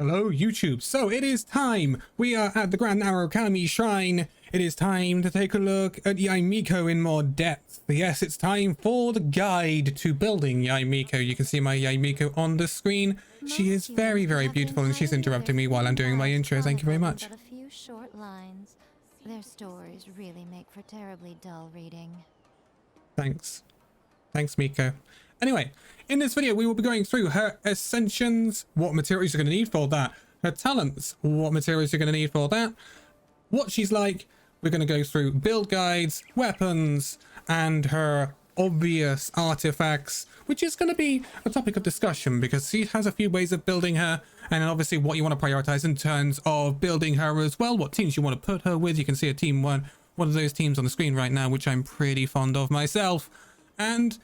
Hello YouTube. So it is time. We are at the Grand Arrow Academy Shrine. It is time to take a look at Yae Miko in more depth. Yes, it's time for the guide to building Yae Miko. You can see my Yae Miko on the screen. She is very, very beautiful, and she's interrupting me while I'm doing my intro. Thank you very much. A few short lines. Their stories really make for terribly dull reading. Thanks. Thanks, Miko. Anyway, in this video, we will be going through her ascensions, what materials you're going to need for that, her talents, what materials you're going to need for that, what she's like. We're going to go through build guides, weapons, and her obvious artifacts, which is going to be a topic of discussion because she has a few ways of building her, and obviously what you want to prioritize in terms of building her as well, what teams you want to put her with. You can see a team one of those teams on the screen right now, which I'm pretty fond of myself, and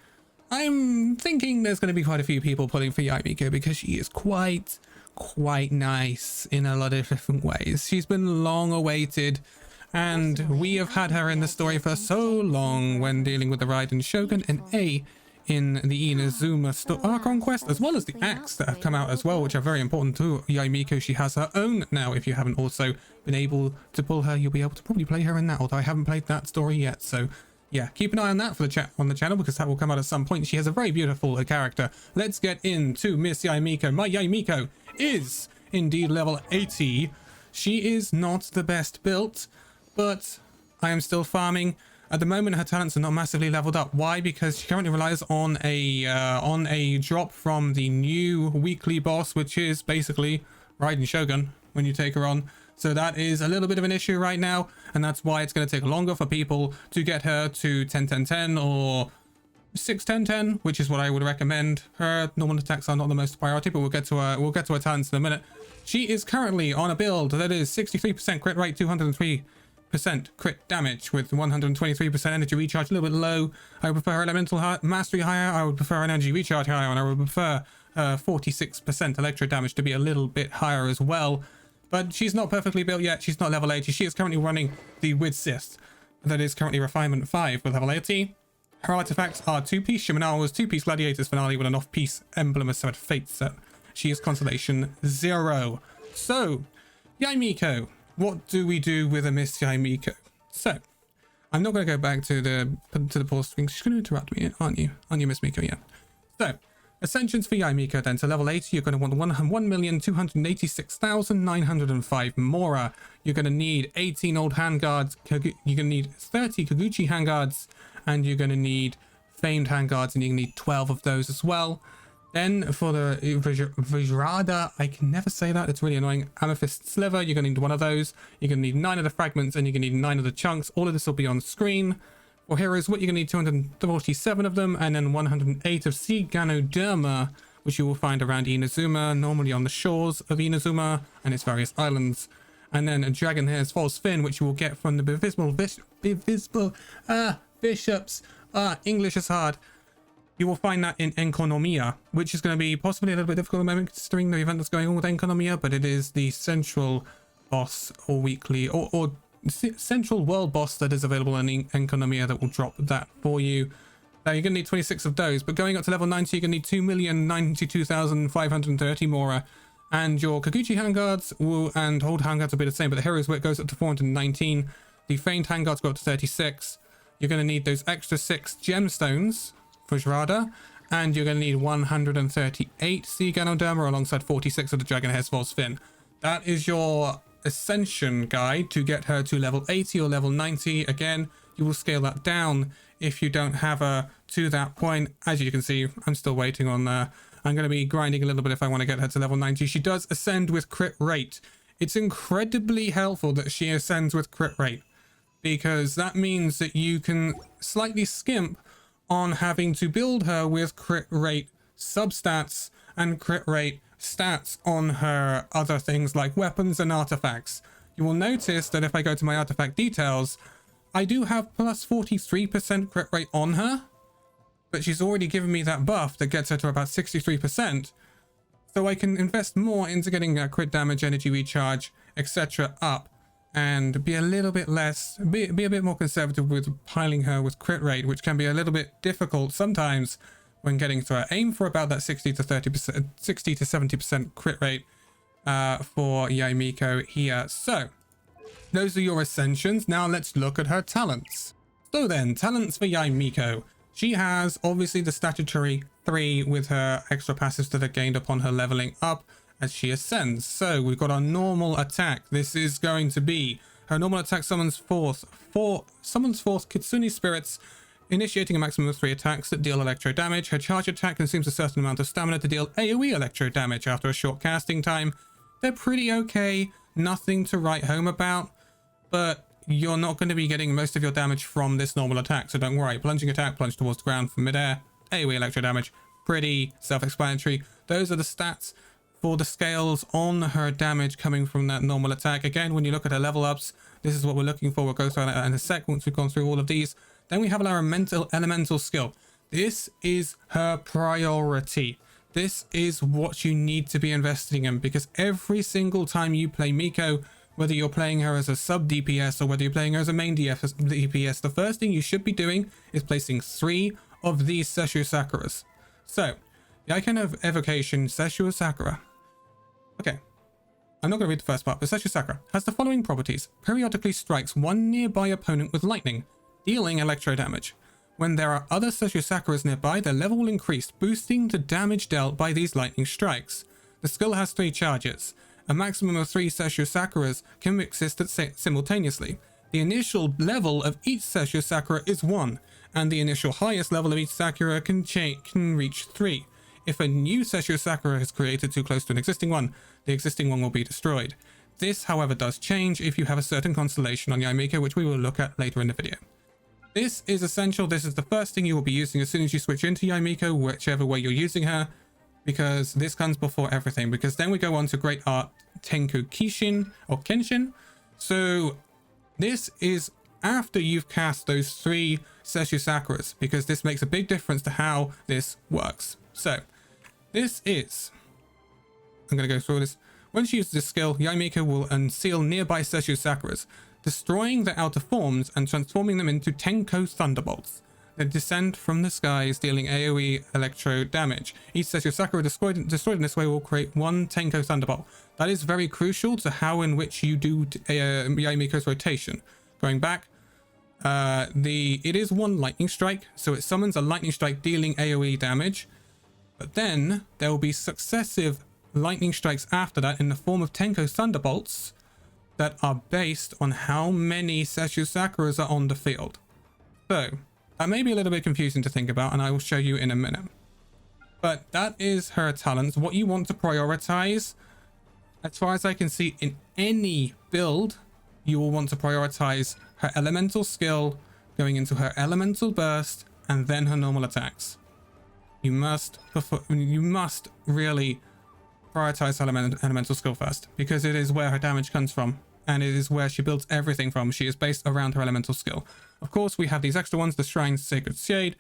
I'm thinking there's going to be quite a few people pulling for Yae Miko because she is quite nice in a lot of different ways. She's been long awaited, and we have had her in the story for so long when dealing with the Raiden Shogun and in the Inazuma Archon quest, as well as the acts that have come out as well, which are very important to Yae Miko. She has her own now. If you haven't also been able to pull her, you'll be able to probably play her in that, although I haven't played that story yet. So yeah, keep an eye on that for the on the channel because that will come out at some point. She has a very beautiful character. Let's get into Miss Yae Miko. My Yae Miko is indeed level 80. She is not the best built, but I am still farming. At the moment, her talents are not massively leveled up. Why? Because she currently relies on a drop from the new weekly boss, which is basically Raiden Shogun when you take her on. So that is a little bit of an issue right now, and that's why it's going to take longer for people to get her to 10-10-10 or 6-10-10, which is what I would recommend. Her normal attacks are not the most priority, but we'll get to her talents in a minute. She is currently on a build that is 63% crit rate, 203% crit damage with 123% energy recharge, a little bit low. I would prefer elemental mastery higher. I would prefer energy recharge higher, and I would prefer 46% electro damage to be a little bit higher as well. But she's not perfectly built yet. She's not level 80. She is currently running the Widsist that is currently refinement 5 with level 80. Her artifacts are 2-piece Shiminawa's 2-piece Gladiator's Finale with an off-piece Emblem of Severed Fate set. She is Constellation 0. So, Yae Miko. What do we do with a Miss Yae Miko? So, I'm not going to go back to the pause screen. She's going to interrupt me, aren't you? Aren't you, Miss Miko? Yeah. So, Ascensions for Yae Miko then. To level 80, you're going to want 1,286,905 Mora. You're going to need 18 old handguards. You're going to need 30 Kaguchi handguards. And you're going to need famed handguards, and you're going to need 12 of those as well. Then for the Vajrada, I can never say that. It's really annoying. Amethyst Sliver, you're going to need one of those. You're going to need 9 of the fragments, and you're going to need 9 of the chunks. All of this will be on screen. For heroes, what you're going to need 247 of them, and then 108 of Sea Ganoderma, which you will find around Inazuma, normally on the shores of Inazuma and its various islands. And then a Dragon Hair's False Fin, which you will get from the bishops. English is hard. You will find that in Enconomia, which is going to be possibly a little bit difficult at the moment considering the event that's going on with Enconomia, but it is the central boss or weekly or central world boss that is available in Enconomia that will drop that for you. Now you're going to need 26 of those, but going up to level 90 you're going to need 2,092,530 Mora, and your Kaguchi handguards and hold handguards will be the same, but the heroes wit goes up to 419. The faint handguards go up to 36. You're going to need those extra 6 gemstones for Vajrada, and you're going to need 138 Sea Ganoderma alongside 46 of the Dragon Hair's False Fin. That is your Ascension guide to get her to level 80 or level 90. Again, you will scale that down if you don't have her to that point. As you can see, I'm still waiting on I'm going to be grinding a little bit if I want to get her to level 90. She does ascend with crit rate. It's incredibly helpful that she ascends with crit rate, because that means that you can slightly skimp on having to build her with crit rate substats and crit rate stats on her other things like weapons and artifacts. You will notice that if I go to my artifact details, I do have plus 43% crit rate on her, but she's already given me that buff that gets her to about 63%, so I can invest more into getting crit damage, energy recharge, etc. up, and be a little bit less, be a bit more conservative with piling her with crit rate, which can be a little bit difficult sometimes when getting to her. Aim for about that 60 to 70% crit rate for Yae Miko here. So those are your ascensions. Now let's look at her talents. So then, talents for Yae Miko. She has obviously the statutory 3 with her extra passives that are gained upon her leveling up as she ascends. So we've got our normal attack. This is going to be her normal attack summons forth Kitsune spirits, initiating a maximum of 3 attacks that deal electro damage. Her charge attack consumes a certain amount of stamina to deal AoE electro damage after a short casting time. They're pretty okay, nothing to write home about, but you're not going to be getting most of your damage from this normal attack, so don't worry. Plunging attack, plunge towards the ground from midair, AoE electro damage, pretty self-explanatory. Those are the stats for the scales on her damage coming from that normal attack. Again, when you look at her level ups, this is what we're looking for. We'll go through that in a sec once we've gone through all of these. Then we have our elemental skill. This is her priority. This is what you need to be investing in, because every single time you play Miko, whether you're playing her as a sub DPS or whether you're playing her as a main DPS, the first thing you should be doing is placing 3 of these Sesshu Sakuras. So, the icon of evocation, Sesshu Sakura. Okay, I'm not going to read the first part, but Sesshu Sakura has the following properties. Periodically strikes one nearby opponent with lightning, dealing electro damage. When there are other Sesshu Sakuras nearby, their level will increase, boosting the damage dealt by these lightning strikes. The skill has 3 charges. A maximum of 3 Sesshu Sakuras can exist simultaneously. The initial level of each Sesshu Sakura is 1, and the initial highest level of each Sakura can reach 3. If a new Sesshu Sakura is created too close to an existing one, the existing one will be destroyed. This, however, does change if you have a certain constellation on Yae Miko, which we will look at later in the video. This is essential. This is the first thing you will be using as soon as you switch into Yae Miko, whichever way you're using her, because this comes before everything, because then we go on to Great Art Tenku Kishin or Kenshin. So this is after you've cast those 3 Sesshu Sakuras, because this makes a big difference to how this works. So this is, I'm going to go through this. When she uses this skill, Yae Miko will unseal nearby Sesshu Sakuras, destroying their outer forms and transforming them into Tenko Thunderbolts. They descend from the skies, dealing AoE electro damage. Each Sesshu Sakura destroyed in this way will create 1 Tenko Thunderbolt. That is very crucial to how in which you do Yae Miko's rotation. Going back, it is 1 lightning strike, so it summons a lightning strike dealing AoE damage, but then there will be successive lightning strikes after that in the form of Tenko Thunderbolts that are based on how many Sesshu Sakuras are on the field. So that may be a little bit confusing to think about, and I will show you in a minute. But that is her talents. What you want to prioritize, as far as I can see, in any build, you will want to prioritize her elemental skill, going into her elemental burst, and then her normal attacks. You must really prioritize her elemental skill first, because it is where her damage comes from, and it is where she builds everything from. She is based around her elemental skill. Of course, we have these extra ones, the Shrine Sacred Shade.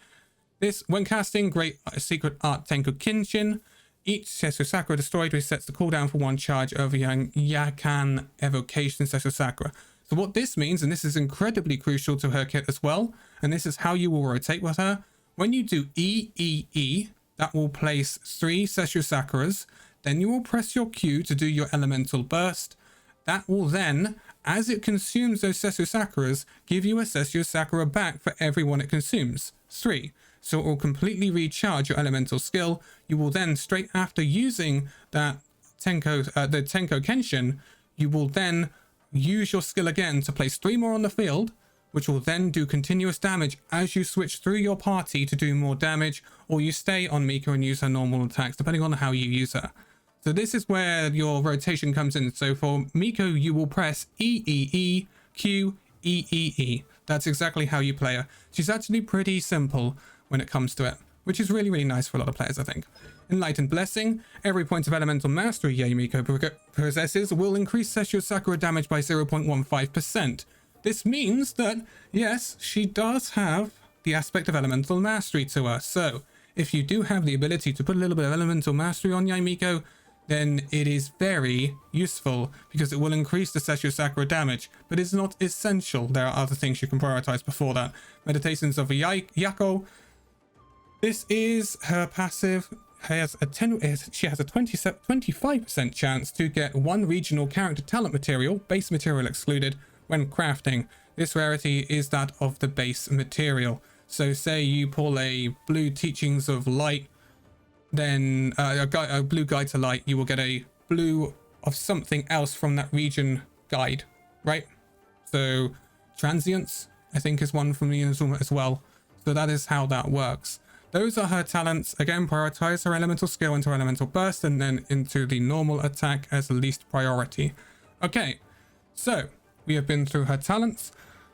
This, when casting Great Secret Art Tenku Kenshin, each Sesshu Sakura destroyed resets the cooldown for 1 charge of Yakan Evocation Sesshu Sakura. So what this means, and this is incredibly crucial to her kit as well, and this is how you will rotate with her. When you do EEE, that will place 3 Sesshu Sakuras. Then you will press your Q to do your elemental burst. That will then, as it consumes those Sesshu Sakuras, give you a Sesshu Sakura back for every one it consumes. 3. So it will completely recharge your elemental skill. You will then, straight after using that the Tenko Kenshin, you will then use your skill again to place 3 more on the field, which will then do continuous damage as you switch through your party to do more damage, or you stay on Miko and use her normal attacks, depending on how you use her. So this is where your rotation comes in. So for Miko, you will press EEE, Q, EEE. That's exactly how you play her. She's actually pretty simple when it comes to it, which is really, really nice for a lot of players, I think. Enlightened Blessing. Every point of elemental mastery Yae Miko possesses will increase Sesshu Sakura damage by 0.15%. This means that, yes, she does have the aspect of elemental mastery to her. So if you do have the ability to put a little bit of elemental mastery on Yae Miko, then it is very useful, because it will increase the Sesshu Sakura damage, but it's not essential. There are other things you can prioritize before that. Meditations of Yako. This is her passive. has a 25% chance to get one regional character talent material, base material excluded, when crafting. This rarity is that of the base material. So say you pull a blue Teachings of Light, then a blue Guide to Light, you will get a blue of something else from that region guide, right? So Transience, I think, is one from the Inazuma as well. So that is how that works. Those are her talents. Again, prioritize her elemental skill into elemental burst and then into the normal attack as least priority. Okay, so we have been through her talents.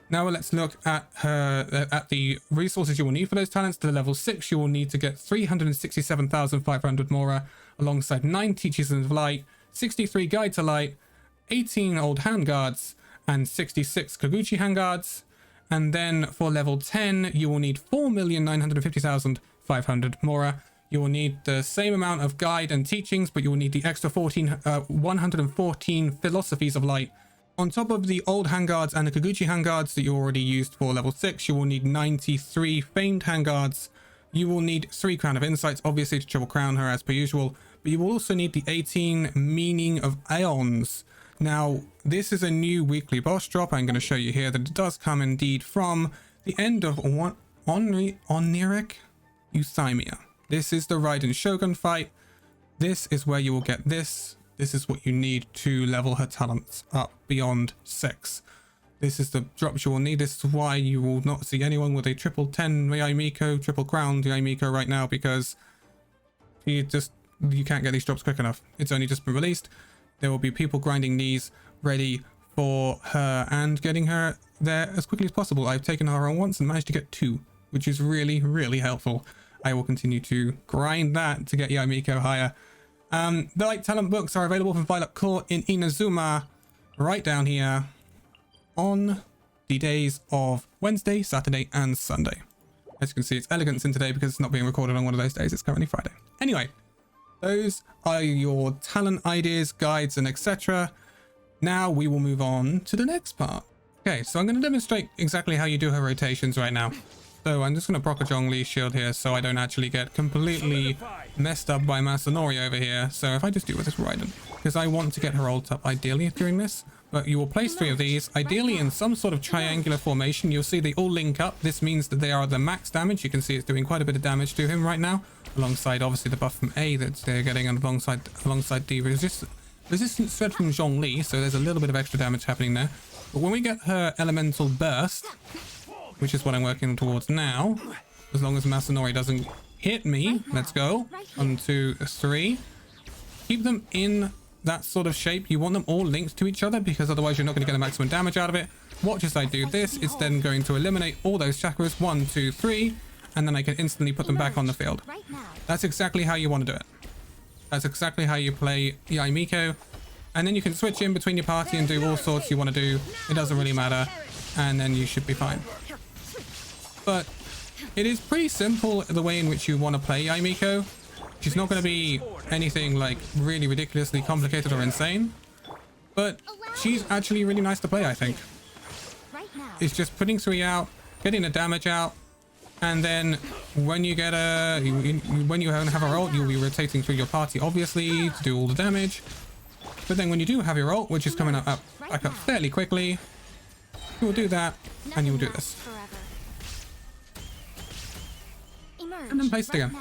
Now let's look at her at the resources you will need for those talents. To level 6, you will need to get 367,500 Mora alongside 9 Teachers of Light, 63 Guide to Light, 18 Old Handguards, and 66 Kaguchi Handguards. And then for level 10, you will need 4,950,500 Mora. You will need the same amount of Guide and Teachings, but you will need the extra 114 Philosophies of Light. On top of the Old Handguards and the Kaguchi Handguards that you already used for level 6, you will need 93 Famed Handguards. You will need 3 Crown of Insights, obviously, to triple crown her as per usual. But you will also need the 18 Meaning of Aeons. Now, this is a new weekly boss drop. I'm going to show you here that it does come indeed from the end of Oniric Euthymia. This is the Raiden Shogun fight. This is where you will get this. This is what you need to level her talents up beyond 6. This is the drops you will need. This is why you will not see anyone with a triple 10 Yae Miko, triple crowned Yae Miko right now, because you can't get these drops quick enough. It's only just been released. There will be people grinding these ready for her and getting her there as quickly as possible. I've taken her on once and managed to get 2, which is really, really helpful. I will continue to grind that to get Yae Miko higher. The Light Talent books are available from Violet Court in Inazuma right down here on the days of Wednesday, Saturday, and Sunday. As you can see, it's Elegance in today because it's not being recorded on one of those days. It's currently Friday. Anyway, those are your talent ideas, guides, and etc. Now we will move on to the next part. Okay, so I'm going to demonstrate exactly how you do her rotations right now. So I'm just going to proc a Zhongli shield here so I don't actually get completely messed up by Masanori over here. So if I just do with this Raiden, because I want to get her ult up ideally during this. But you will place 3 of these, ideally in some sort of triangular formation. You'll see they all link up. This means that they are the max damage. You can see it's doing quite a bit of damage to him right now, alongside obviously the buff from A that they're getting, and alongside the resistance thread from Zhongli. So there's a little bit of extra damage happening there. But when we get her elemental burst, which is what I'm working towards now, as long as Masanori doesn't hit me, let's go. 1, 2, 3. Keep them in that sort of shape. You want them all linked to each other because otherwise you're not going to get the maximum damage out of it. Watch as I do this. It's then going to eliminate all those chakras. 1, 2, 3, and then I can instantly put them back on the field. That's exactly how you want to do it. That's exactly how you play Yae Miko. And then you can switch in between your party and do all sorts you want to do. It doesn't really matter. And then you should be fine. But it is pretty simple the way in which you want to play Yae Miko. She's not going to be anything like really ridiculously complicated or insane, but she's actually really nice to play, I think. It's just putting 3 out, getting the damage out, and then when you get when you have her ult, you'll be rotating through your party obviously to do all the damage. But then when you do have your ult, which is coming up back up fairly quickly, you will do that and you will do this. And then place it again.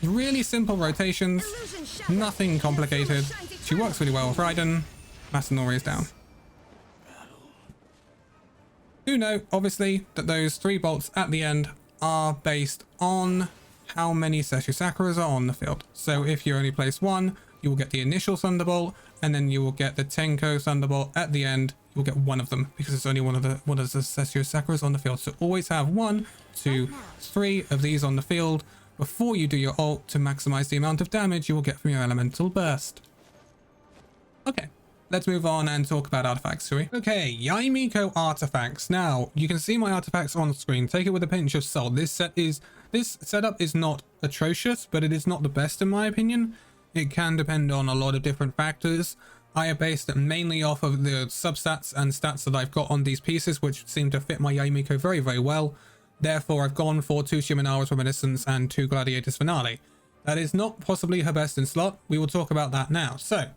Really simple rotations, nothing complicated. She works really well with Raiden. Masanori is down. Do note, obviously, that those 3 bolts at the end are based on how many Seshu Sakuras are on the field. So if you only place 1, you will get the initial Thunderbolt, and then you will get the Tenko Thunderbolt at the end. You will get 1 of them because it's only one of the Seshu Sakuras on the field. So always have 1, 2, 3 of these on the field before you do your ult to maximize the amount of damage you will get from your elemental burst. Okay, let's move on and talk about artifacts, shall we? Okay, Yae Miko artifacts. Now, you can see my artifacts on screen. Take it with a pinch of salt. This setup is not atrocious, but it is not the best in my opinion. It can depend on a lot of different factors. I have based it mainly off of the substats and stats that I've got on these pieces, which seem to fit my Yae Miko very, very well. Therefore, I've gone for 2 Shiminawa's Reminiscence and 2 Gladiators Finale. That is not possibly her best in slot. We will talk about that now. So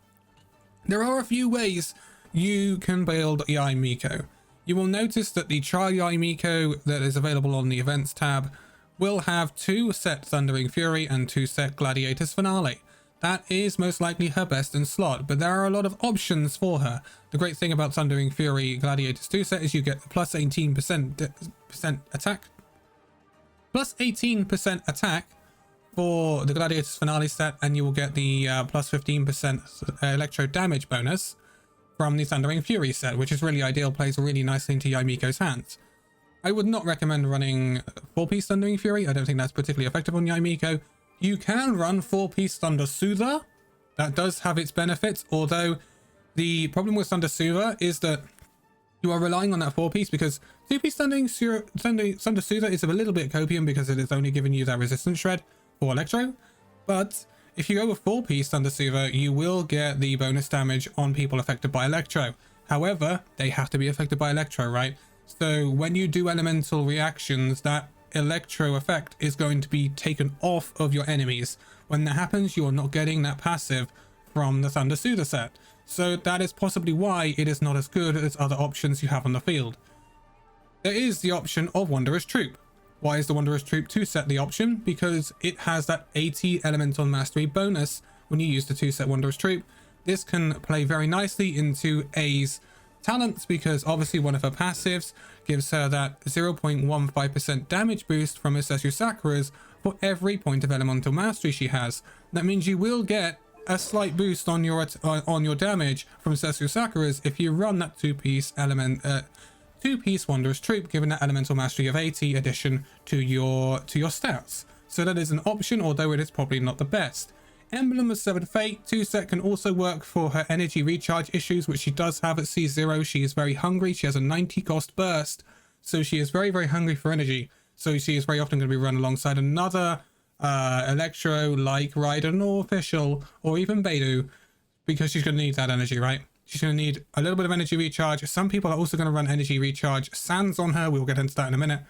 there are a few ways you can build Yae Miko. You will notice that the trial Yae Miko that is available on the events tab will have 2 set Thundering Fury and 2 set Gladiator's Finale. That is most likely her best in slot, but there are a lot of options for her. The great thing about Thundering Fury Gladiator's 2 set is you get the plus 18% attack. Plus 18% attack for the Gladiator's Finale set, and you will get the plus 15% electro damage bonus from the Thundering Fury set, which is really ideal, plays really nicely into Yae Miko's hands. I would not recommend running 4-piece Thundering Fury. I don't think that's particularly effective on Yae Miko. You can run 4-piece Thunder Soother. That does have its benefits, although the problem with Thunder Soother is that you are relying on that 4-piece because 2-piece Thunder Soother is a little bit copium because it is only giving you that resistance shred for Electro. But if you go with 4-piece Thunder Soother, you will get the bonus damage on people affected by Electro. However, they have to be affected by Electro, right? So when you do elemental reactions, that Electro effect is going to be taken off of your enemies. When that happens, you are not getting that passive from the Thunder Soother set. So that is possibly why it is not as good as other options you have on the field. There is the option of Wanderer's Troop. Why is the Wanderer's Troop 2 set the option? Because it has that 80 elemental mastery bonus when you use the 2 set Wanderer's Troop. This can play very nicely into A's talents because obviously one of her passives gives her that 0.15% damage boost from Sessue Sakura's for every point of elemental mastery she has. That means you will get a slight boost on your damage from Sessue Sakura's if you run that 2-piece Wanderer's Troop, given that elemental mastery of 80 addition to your stats. So that is an option, although it is probably not the best. Emblem of Severed Fate 2 set can also work for her energy recharge issues, which she does have at C0. She is very hungry. She has a 90 cost burst, so she is very, very hungry for energy. So she is very often going to be run alongside another Electro like Raiden or Official or even Beidou, because she's going to need that energy, right? She's going to need a little bit of energy recharge. Some people are also going to run energy recharge sands on her. We'll get into that in a minute.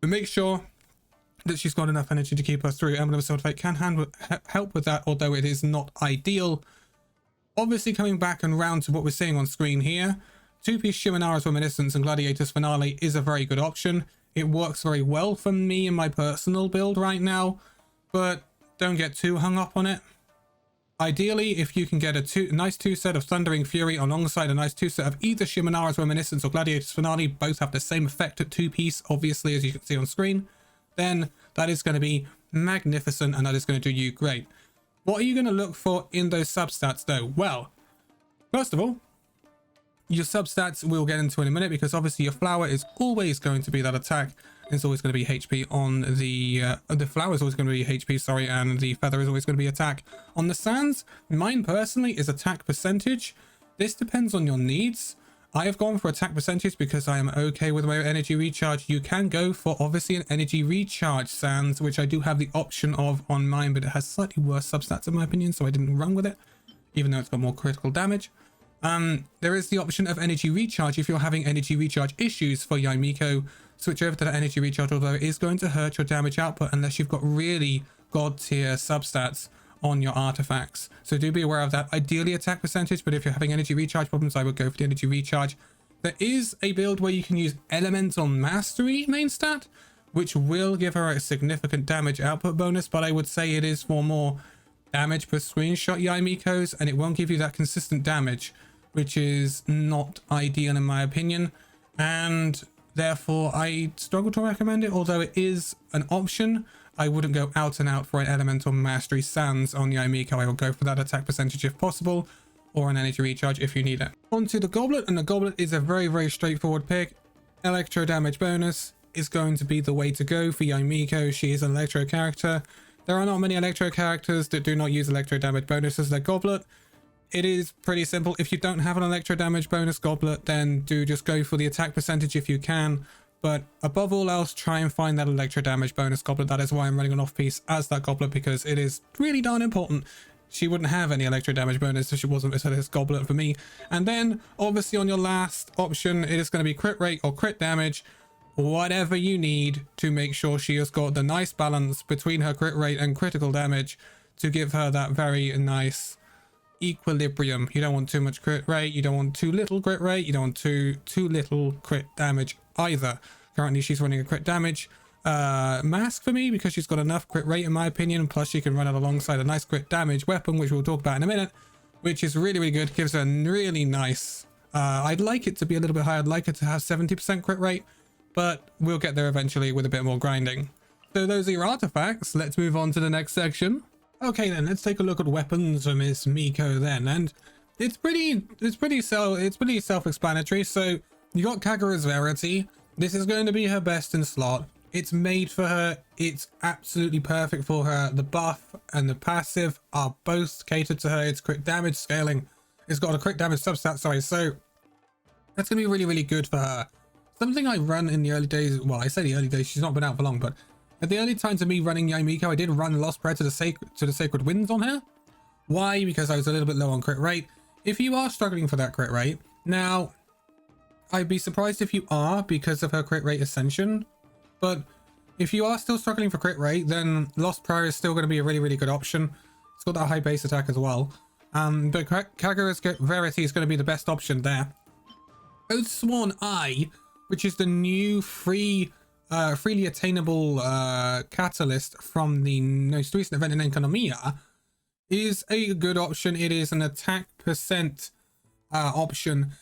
But make sure that she's got enough energy to keep us through. Emblem of Severed Fate can help with that, although it is not ideal. Obviously, coming back and round to what we're seeing on screen here, 2-piece Shimanara's Reminiscence and Gladiator's Finale is a very good option. It works very well for me in my personal build right now, but don't get too hung up on it. Ideally, if you can get a nice 2 set of Thundering Fury alongside a nice 2 set of either Shimanara's Reminiscence or Gladiator's Finale, both have the same effect at 2-piece, obviously, as you can see on screen, then that is going to be magnificent and that is going to do you great. What are you going to look for in those substats though? Well, first of all, your substats we'll get into in a minute, because obviously your flower is always going to be that attack. It's always going to be HP on the flower is always going to be HP, sorry, and the feather is always going to be attack. On the sands, mine personally is attack percentage. This depends on your needs. I have gone for attack percentage because I am okay with my energy recharge. You can go for obviously an energy recharge sands, which I do have the option of on mine, but it has slightly worse substats in my opinion, so I didn't run with it, even though it's got more critical damage. There is the option of energy recharge. If you're having energy recharge issues for Yae Miko, switch over to that energy recharge, although it is going to hurt your damage output unless you've got really god tier substats on your artifacts. So do be aware of that. Ideally attack percentage, but if you're having energy recharge problems, I would go for the energy recharge. There is a build where you can use elemental mastery main stat, which will give her a significant damage output bonus, but I would say it is for more damage per screenshot Yae Miko's, and it won't give you that consistent damage, which is not ideal in my opinion, and therefore I struggle to recommend it. Although it is an option, I wouldn't go out and out for an elemental mastery sans on Yae Miko. I will go for that attack percentage if possible, or an energy recharge if you need it. Onto the goblet, and the goblet is a very, very straightforward pick. Electro damage bonus is going to be the way to go for Yae Miko. She is an electro character. There are not many electro characters that do not use electro damage bonus as their goblet. It is pretty simple. If you don't have an electro damage bonus goblet, then do just go for the attack percentage if you can. But above all else, try and find that electro damage bonus goblet. That is why I'm running an off-piece as that goblet, because it is really darn important. She wouldn't have any electro damage bonus if she wasn't this goblet for me. And then obviously on your last option, it is going to be crit rate or crit damage. whatever you need to make sure she has got the nice balance between her crit rate and critical damage to give her that very nice equilibrium. You don't want too much crit rate, you don't want too little crit rate, you don't want too little crit damage either. Currently she's running a crit damage mask for me because she's got enough crit rate in my opinion, plus she can run it alongside a nice crit damage weapon, which we'll talk about in a minute, which is really, really good. Gives her a really nice I'd like it to be a little bit higher. I'd like it to have 70% crit rate, but we'll get there eventually with a bit more grinding. So those are your artifacts. Let's move on to the next section. Okay then, let's take a look at weapons for Miss Miko then, and it's pretty self-explanatory. So you got Kagura's Verity. This is going to be her best in slot. It's made for her. It's absolutely perfect for her. The buff and the passive are both catered to her. It's crit damage scaling. It's got a crit damage substat, sorry. So that's going to be really, really good for her. Something I run in the early days. Well, I say the early days. She's not been out for long, but at the early times of me running Yae Miko, I did run Lost Prayer to the Sacred Winds on her. Why? Because I was a little bit low on crit rate. If you are struggling for that crit rate, now I'd be surprised if you are because of her crit rate ascension. But if you are still struggling for crit rate, then Lost Prayer is still going to be a really, really good option. It's got that high base attack as well. But Kagura's Verity is going to be the best option there. Oathsworn Eye, which is the new freely attainable catalyst from the most recent event in Danconia, is a good option. It is an attack percent option.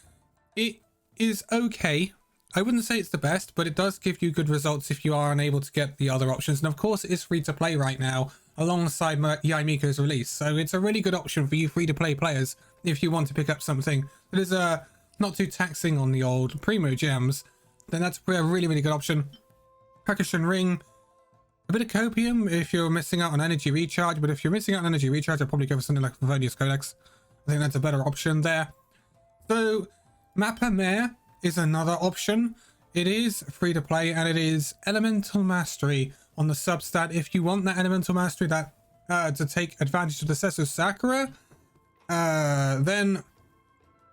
It is okay. I wouldn't say it's the best, but it does give you good results if you are unable to get the other options. And of course, it is free to play right now alongside Yae Miko's release. So it's a really good option for you free to play players if you want to pick up something that is not too taxing on the old Primo gems. Then that's a really, really good option. Percussion Ring, a bit of Copium if you're missing out on energy recharge, but if you're missing out on energy recharge, I'd probably go for something like Favonius Codex. I think that's a better option there. So Mappa Mare is another option. It is free to play and it is Elemental Mastery on the substat. If you want that Elemental Mastery that to take advantage of the Sesu Sakura, then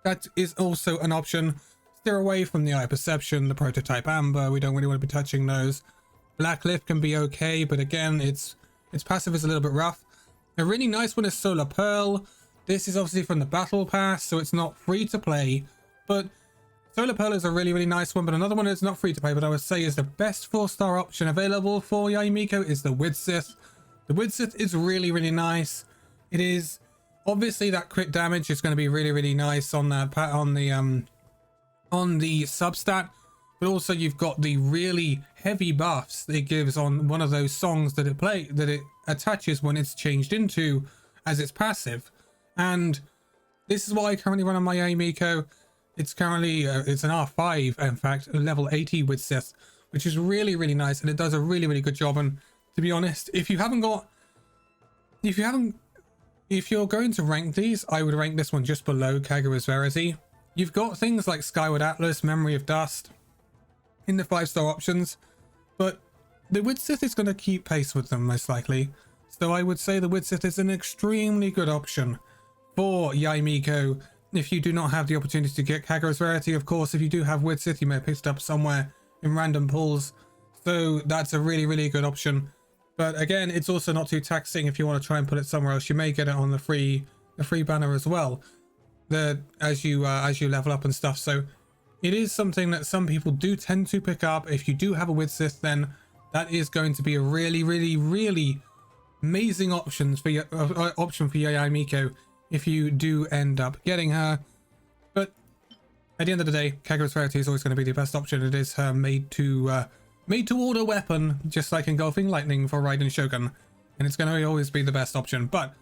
that is also an option. Steer away from the Eye of Perception, the Prototype Amber. We don't really want to be touching those. Black Lift can be okay, but again, its passive is a little bit rough. A really nice one is Solar Pearl. This is obviously from the Battle Pass, so it's not free to play, but Solar Pearl is a really, really nice one. But another one that's not free to play, but I would say is the best 4-star option available for Yae Miko is the Widsith. The Widsith is really, really nice. It is obviously that crit damage is going to be really, really nice on that on the substat, but also you've got the really heavy buffs that it gives on one of those songs that it attaches when it's changed into as its passive. And this is what I currently run on my Yae Miko. It's currently it's an R5, in fact, level 80 with Sith, which is really, really nice, and it does a really, really good job. And to be honest, if you're going to rank these, I would rank this one just below Kagura's Verity. You've got things like Skyward Atlas, Memory of Dust in the 5-star options, but the Widsith is going to keep pace with them most likely. So I would say the Widsith is an extremely good option for Yae Miko if you do not have the opportunity to get Kagura's Verity. Of course, if you do have Widsith, you may have picked it up somewhere in random pulls. So that's a really, really good option. But again, it's also not too taxing if you want to try and put it somewhere else. You may get it on the free banner as well, as you level up and stuff. So it is something that some people do tend to pick up. If you do have a Widsith, then that is going to be a really, really, really amazing option for your Yae Miko if you do end up getting her. But at the end of the day, Kagura's Verity is always going to be the best option. It is her made to order weapon, just like Engulfing Lightning for Raiden Shogun, and it's going to always be the best option. But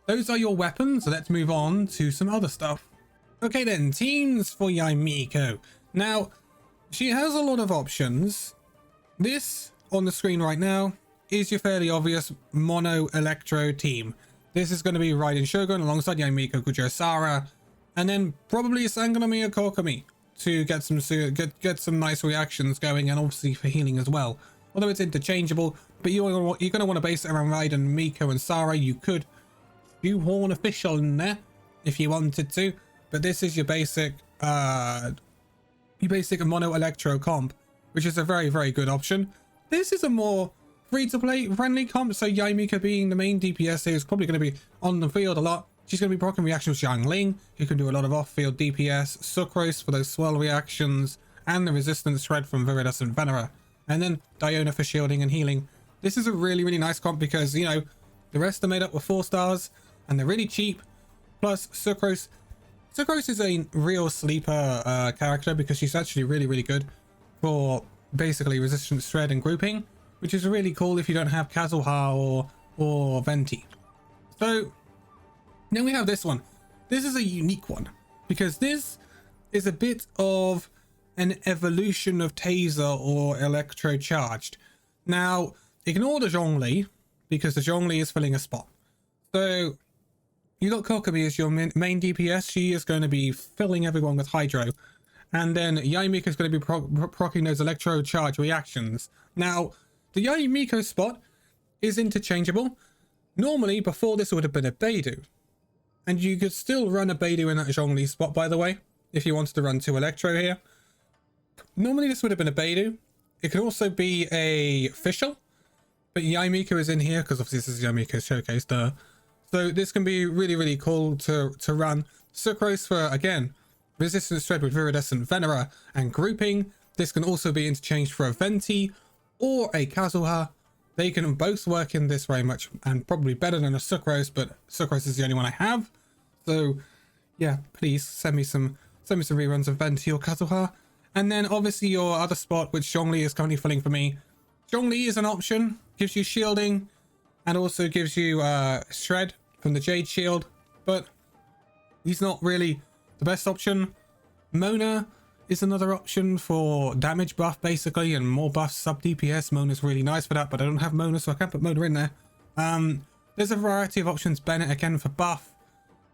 those are your weapons. So let's move on to some other stuff. Okay then, teams for Yae Miko. Now, she has a lot of options. This on the screen right now is your fairly obvious mono Electro team. This is going to be Raiden Shogun alongside Yae Miko, Kujiro Sara, and then probably Sangonomiya Kokumi to get some nice reactions going, and obviously for healing as well. Although it's interchangeable, but you're going to want to base it around Raiden, Miko, and Sara. You could shoehorn official in there if you wanted to, but this is your basic mono Electro comp which is a very, very good option. This is a more free-to-play friendly comp, so Yae Miko being the main DPS here is probably going to be on the field a lot. She's going to be proccing reactions with Xiangling, who can do a lot of off-field DPS, Sucrose for those swirl reactions, and the resistance shred from Viridescent Venera, and then Diona for shielding and healing. This is a really, really nice comp because, you know, the rest are made up with 4 stars, and they're really cheap. Plus, Sucrose. Sucrose is a real sleeper character because she's actually really, really good for basically resistance shred and grouping, which is really cool if you don't have Kazuha or Venti. So then we have this one. This is a unique one because this is a bit of an evolution of Taser or Electro charged. Now, ignore the Zhongli because the Zhongli is filling a spot. So you got Kokomi as your main DPS. She is going to be filling everyone with Hydro. And then Yae Miko is going to be proccing those Electro charge reactions. Now, the Yae Miko spot is interchangeable. Normally, before this would have been a Beidou. And you could still run a Beidou in that Zhongli spot, by the way, if you wanted to run 2 Electro here. Normally, this would have been a Beidou. It could also be a Fischl. But Yae Miko is in here, because obviously this is Yae Miko's showcase. So this can be really, really cool to run. Sucrose for, again, resistance shred with Viridescent Venera and grouping. This can also be interchanged for a Venti or a Kazuha. They can both work in this very much and probably better than a Sucrose, but Sucrose is the only one I have. So yeah, please send me some reruns of Venti or Kazuha. And then obviously your other spot, which Zhongli is currently filling for me. Zhongli is an option, gives you shielding and also gives you shred from the Jade Shield, but he's not really the best option. Mona is another option for damage buff basically and more buff sub DPS. Mona's really nice for that, but I don't have Mona, so I can't put Mona in there. There's a variety of options. Bennett again for buff,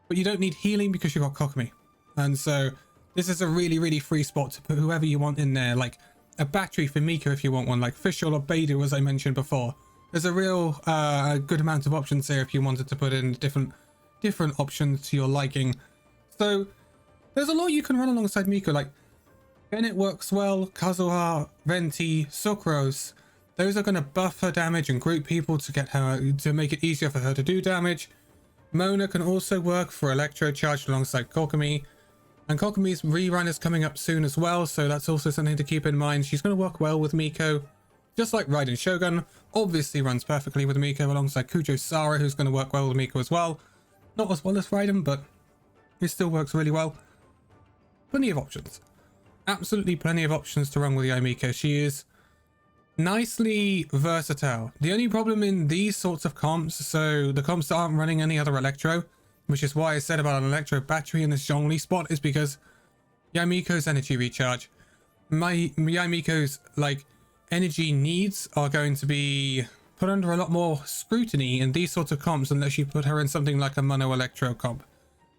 but you don't need healing because you've got Kokomi. And so this is a really, really free spot to put whoever you want in there, like a battery for Miko if you want one, like Fischl or Beidou as I mentioned before. There's a real good amount of options here if you wanted to put in different options to your liking. So there's a lot you can run alongside Miko, like Bennett works well, Kazuha, Venti, Sucrose. Those are going to buff her damage and group people to get her to make it easier for her to do damage. Mona can also work for Electro charged alongside Kokomi. And Kokomi's rerun is coming up soon as well, so that's also something to keep in mind. She's going to work well with Miko. Just like Raiden Shogun, obviously runs perfectly with Miko alongside Kujo Sara, who's going to work well with Miko as well. Not as well as Raiden, but it still works really well. Plenty of options. Absolutely plenty of options to run with Yae Miko. She is nicely versatile. The only problem in these sorts of comps, so the comps that aren't running any other Electro, which is why I said about an Electro battery in this Zhongli spot, is because Yae Miko's energy recharge. Yae Miko's like energy needs are going to be put under a lot more scrutiny in these sorts of comps unless you put her in something like a mono Electro comp,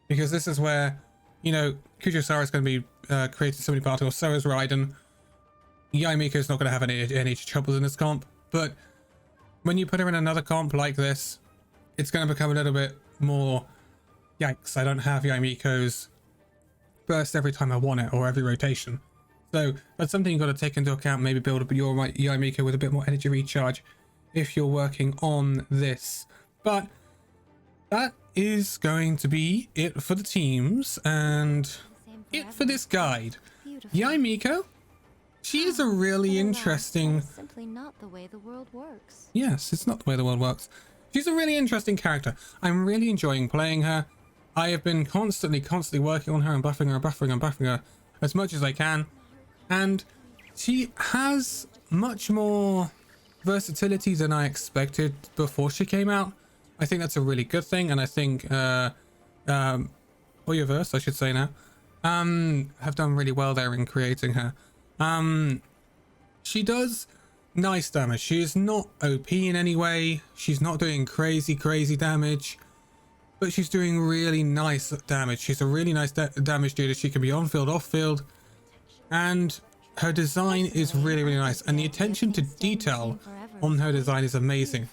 because this is where, you know, Kujo Sara is going to be creating so many particles, so is Raiden. Yae Miko is not going to have any troubles in this comp, but when you put her in another comp like this, it's going to become a little bit more, yikes, I don't have Yae Miko's burst every time I want it or every rotation. So that's something you've got to take into account. Maybe build up your Yae Miko with a bit more energy recharge if you're working on this. But that is going to be it for the teams and it for this guide. Yae Miko, she is a really interesting... Simply not the way the world works. Yes, it's not the way the world works. She's a really interesting character. I'm really enjoying playing her. I have been constantly working on her and buffing her as much as I can. And she has much more versatility than I expected before she came out. I think that's a really good thing, and I think Oyoverse, I should say now, have done really well there in creating her. She does nice damage. She is not OP in any way. She's not doing crazy damage, but she's doing really nice damage. She's a really nice damage dealer. She can be on field, off field, and her design is really nice, and the attention to detail on her design is amazing,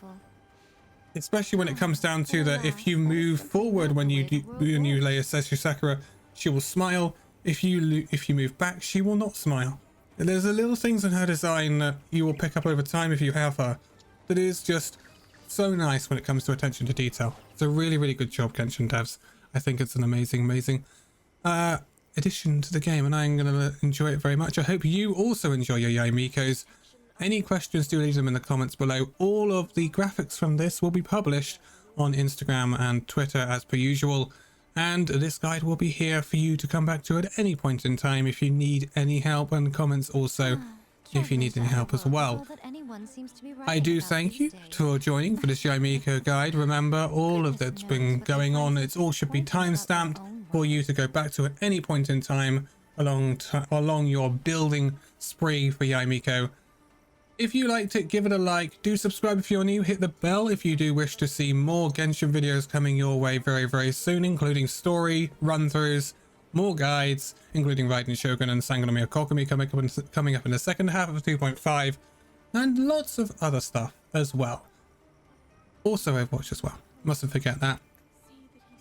especially when it comes down to that if you move forward when you lay a Seshu Sakura, she will smile. If you move back, she will not smile. There's a little things in her design that you will pick up over time if you have her that is just so nice when it comes to attention to detail. It's a really, really good job, Genshin devs. I think it's an amazing addition to the game, and I'm going to enjoy it very much. I hope you also enjoy your Yae Mikos. Any questions, do leave them in the comments below. All of the graphics from this will be published on Instagram and Twitter as per usual, and this guide will be here for you to come back to at any point in time if you need any help, and comments also if you need any help as well. I do thank you for joining for this Yae Miko guide. Remember, all of that's been going on, it all should be time-stamped for you to go back to at any point in time along your building spree for Yae Miko. If you liked it, give it a like. Do subscribe if you're new. Hit the bell if you do wish to see more Genshin videos coming your way very soon, including story run-throughs, more guides, including Raiden Shogun and Sangonomiya Kokumi coming up in the second half of 2.5, and lots of other stuff as well. Also Overwatch as well. Mustn't forget that.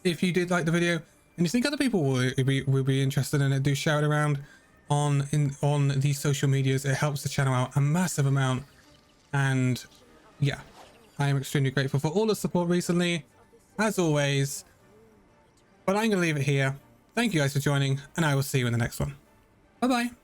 If you did like the video and you think other people will be interested in it, do share it around on these social medias. It helps the channel out a massive amount, and yeah, I am extremely grateful for all the support recently, as always. But I'm gonna leave it here. Thank you guys for joining, and I will see you in the next one. Bye bye.